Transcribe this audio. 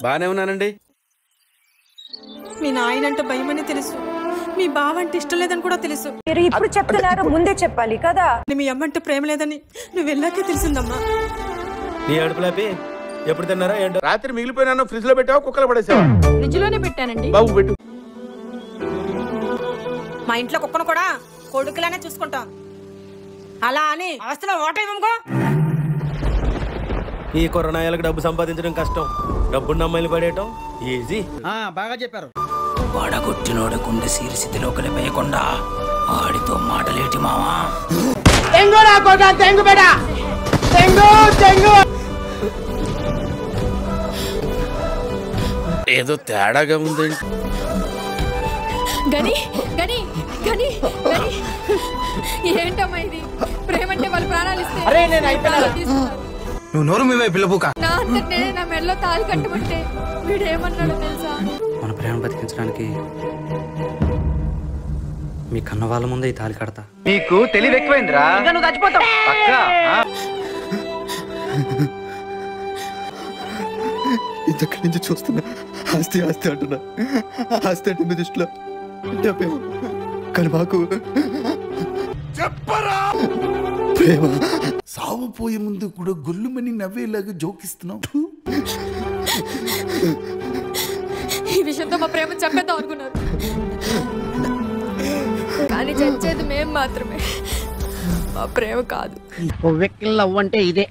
బానే ఉన్నానండి. మీ నాయనంటే భయమని తెలుసు, మీ బావ అంటే ఇష్టం లేదని కూడా తెలుసు. మీరు ఇప్పుడు చెప్తున్నారు, ముందే చెప్పాలి కదా. మీ అమ్మంటే ప్రేమ లేదని నువ్వు వెళ్ళాకే తెలిసిందమ్మా. నీ అడుపులాపి ఎప్పుడు తిన్నారా ఏంటో? రాత్రి మిగిలిపోయినా ఫ్రిడ్జ్ లో పెట్టావా, కుక్కలు పడేసావా? ఫ్రిడ్జ్ లోనే పెట్టానండి బాబు పెట్టు. మా ఇంట్లో కుక్కను కూడా కొడుకులానే చూసుకుంటాం, అలా అని అవస్థలో ఓట ఇవ్వముకో. ఈ కొరనాయాలకు డబ్బు సంపాదించడం కష్టం, డబ్బున్న అమ్మాయిలు పడేయటం ఈజీ. బాగా చెప్పారు. వడగొట్టినోడ గుండె సీరిసితిలో కలిపేయకుండా ఆడితో మాటలేటి మావా. ఏదో తేడాగా ఉందండి. గని గని గని గని ఏంటమ్మా ఇది? ప్రేమంటే వాళ్ళు ప్రాణాలు ఇస్తే నువ్వు నోరు మీ పిల్లబుక. నా అంతా నేనే నా మెడలో తాళి కట్టమంటే వీడేమన్నాడో తెలుసా? మన ప్రేమ బతికించడానికి మీ కన్న వాళ్ళ ముందే ఈ తాళి కడతా. నీకు తెలివి ఎక్కువైందిరా. నువ్వు చచ్చిపోతావు. ఇంతక్కడి నుంచి చూస్తున్నా, ఆస్తి ఆస్తి అంటున్నా. ఆస్తి అంటే మీ దృష్టిలో డబ్బే, కానీ మాకు ప్రేమ. సావుపోయే ముందు కూడా గొల్లుమని నవ్వేలాగా జోకిస్తున్నావు. ఈ విషయంతో మా ప్రేమ చెప్పేద్దాం అనుకున్నారు, కానీ చచ్చేది మేం మాత్రమే, మా ప్రేమ కాదు. లవ్ అంటే ఇదే.